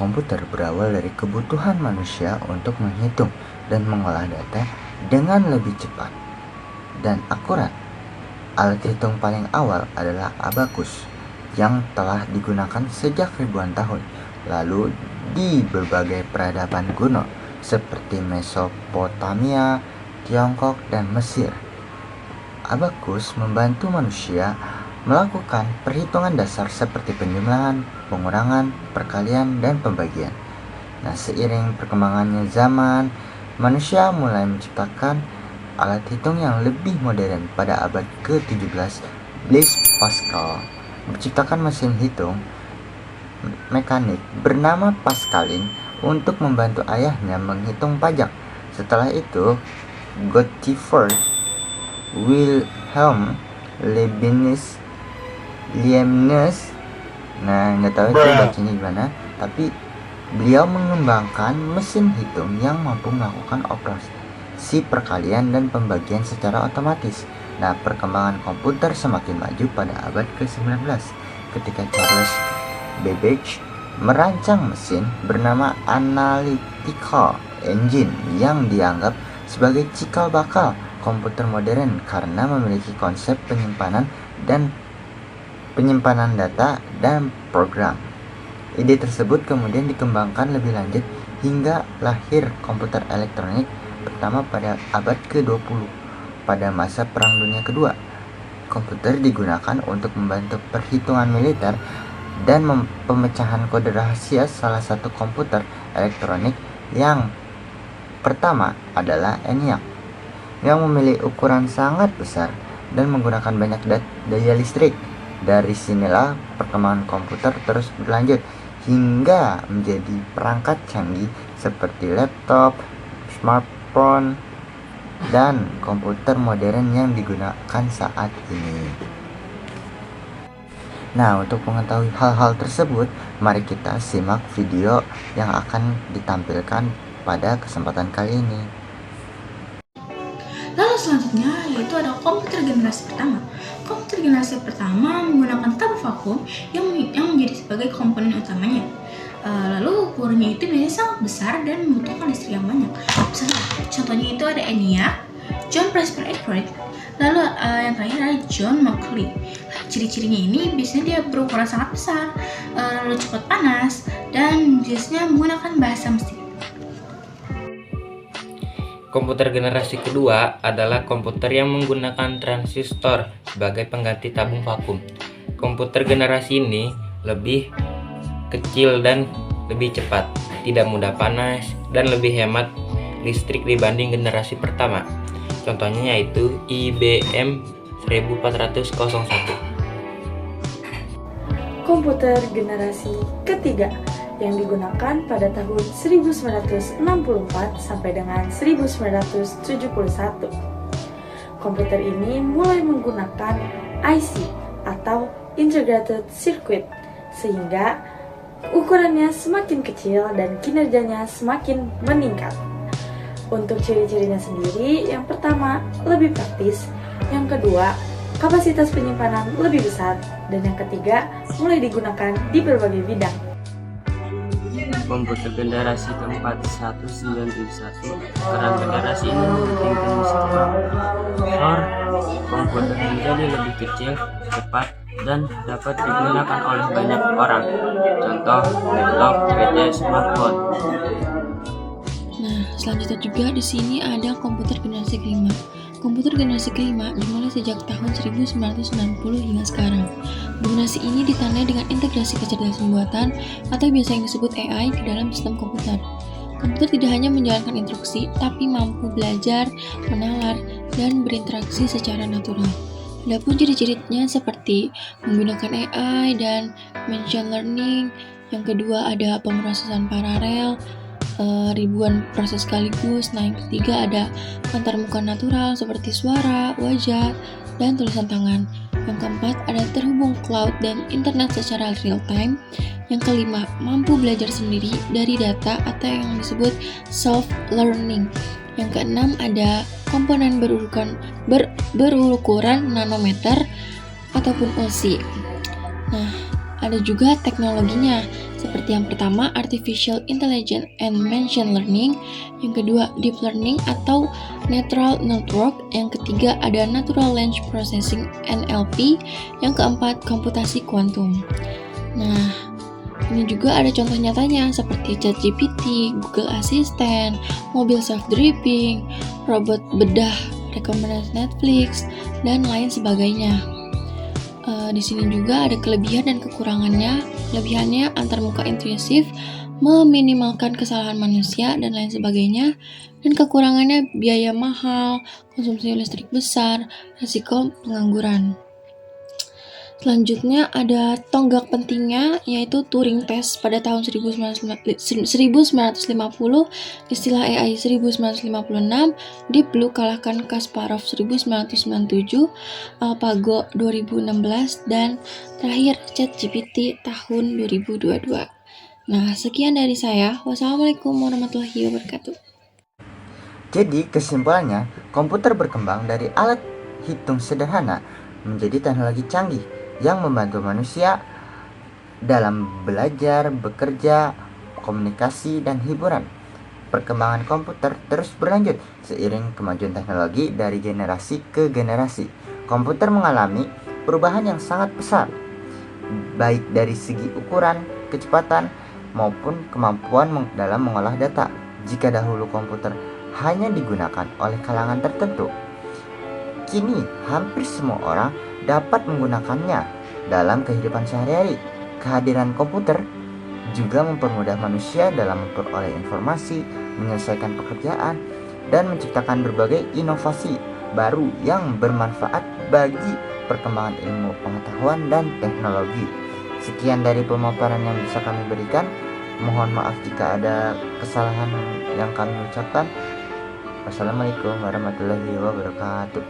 komputer berawal dari kebutuhan manusia untuk menghitung dan mengolah data dengan lebih cepat dan akurat. Alat hitung paling awal adalah abakus yang telah digunakan sejak ribuan tahun lalu di berbagai peradaban kuno seperti Mesopotamia, Tiongkok, dan Mesir. Abakus membantu manusia melakukan perhitungan dasar seperti penjumlahan, pengurangan, perkalian, dan pembagian. Nah, seiring perkembangannya zaman, manusia mulai menciptakan alat hitung yang lebih modern. Pada abad ke-17, Blaise Pascal menciptakan mesin hitung mekanik bernama Pascaline untuk membantu ayahnya menghitung pajak. Setelah itu, Gottfried Wilhelm Leibniz, nah nggak tahu itu bacanya gimana, tapi beliau mengembangkan mesin hitung yang mampu melakukan operasi perkalian dan pembagian secara otomatis. Nah, perkembangan komputer semakin maju pada abad ke-19 ketika Charles Babbage merancang mesin bernama Analytical Engine yang dianggap sebagai cikal bakal komputer modern karena memiliki konsep penyimpanan data dan program. Ide tersebut kemudian dikembangkan lebih lanjut hingga lahir komputer elektronik pertama pada abad ke-20. Pada masa Perang Dunia Kedua, komputer digunakan untuk membantu perhitungan militer dan pemecahan kode rahasia. Salah satu komputer elektronik yang pertama adalah ENIAC yang memiliki ukuran sangat besar dan menggunakan banyak daya listrik. Dari sinilah perkembangan komputer terus berlanjut hingga menjadi perangkat canggih seperti laptop, smartphone, dan komputer modern yang digunakan saat ini. Nah, untuk mengetahui hal-hal tersebut, mari kita simak video yang akan ditampilkan pada kesempatan kali ini. Lalu selanjutnya yaitu ada komputer generasi pertama. Komputer generasi pertama menggunakan tabung vakum yang menjadi sebagai komponen utamanya. Lalu ukurannya itu biasanya sangat besar dan membutuhkan listrik yang banyak. Contohnya itu ada ENIAC, John Prosper Everett, lalu yang terakhir ada John Mauchly. Ciri-cirinya ini biasanya dia berukuran sangat besar, lalu cepat panas, dan biasanya menggunakan bahasa mesin. Komputer generasi kedua adalah komputer yang menggunakan transistor sebagai pengganti tabung vakum. Komputer generasi ini lebih kecil dan lebih cepat, tidak mudah panas, dan lebih hemat listrik dibanding generasi pertama. Contohnya yaitu IBM 1401. Komputer generasi ketiga yang digunakan pada tahun 1964 sampai dengan 1971. Komputer ini mulai menggunakan IC atau Integrated Circuit sehingga ukurannya semakin kecil dan kinerjanya semakin meningkat. Untuk ciri-cirinya sendiri, yang pertama lebih praktis, yang kedua kapasitas penyimpanan lebih besar, dan yang ketiga mulai digunakan di berbagai bidang. Komputer generasi keempat 1971. Peran generasi ini mempentingkan prosesor. Komputer menjadi lebih kecil, cepat, dan dapat digunakan oleh banyak orang. Contoh laptop, PC, smartphone. Nah, selanjutnya juga di sini ada komputer generasi kelima. Komputer generasi kelima dimulai sejak tahun 1990 hingga sekarang. Generasi ini ditandai dengan integrasi kecerdasan buatan atau biasa yang disebut AI ke dalam sistem komputer. Komputer tidak hanya menjalankan instruksi, tapi mampu belajar, menalar, dan berinteraksi secara natural. Adapun ciri-cirinya seperti menggunakan AI dan machine learning. Yang kedua ada pemrosesan paralel, ribuan proses sekaligus. Nah, yang ketiga ada antarmuka natural seperti suara, wajah, dan tulisan tangan. Yang keempat ada terhubung cloud dan internet secara real time. Yang kelima mampu belajar sendiri dari data atau yang disebut self learning. Yang keenam ada komponen berukuran nanometer ataupun ULSI. Nah, Ada juga teknologinya, seperti yang pertama Artificial Intelligence and Machine Learning, yang kedua Deep Learning atau Neural Network, yang ketiga ada Natural Language Processing NLP, yang keempat komputasi kuantum. Nah, ini juga ada contoh nyatanya seperti ChatGPT, Google Assistant, mobil self-driving, robot bedah rekomendasi Netflix, dan lain sebagainya. Di sini juga ada kelebihan dan kekurangannya. Kelebihannya antarmuka intuitif, meminimalkan kesalahan manusia dan lain sebagainya. Dan kekurangannya biaya mahal, konsumsi listrik besar, risiko pengangguran. Selanjutnya ada tonggak pentingnya, yaitu Turing Test pada tahun 1950, istilah AI 1956, Deep Blue kalahkan Kasparov 1997, AlphaGo 2016, dan terakhir ChatGPT tahun 2022. Nah, sekian dari saya. Wassalamualaikum warahmatullahi wabarakatuh. Jadi kesimpulannya, komputer berkembang dari alat hitung sederhana menjadi teknologi canggih yang membantu manusia dalam belajar, bekerja, komunikasi, dan hiburan. Perkembangan komputer terus berlanjut seiring kemajuan teknologi dari generasi ke generasi. Komputer mengalami perubahan yang sangat besar, baik dari segi ukuran, kecepatan, maupun kemampuan dalam mengolah data. Jika dahulu komputer hanya digunakan oleh kalangan tertentu, kini hampir semua orang dapat menggunakannya dalam kehidupan sehari-hari. Kehadiran komputer juga mempermudah manusia dalam memperoleh informasi, menyelesaikan pekerjaan, dan menciptakan berbagai inovasi baru yang bermanfaat bagi perkembangan ilmu pengetahuan dan teknologi. Sekian dari pemaparan yang bisa kami berikan. Mohon maaf jika ada kesalahan yang kami ucapkan. Wassalamualaikum warahmatullahi wabarakatuh.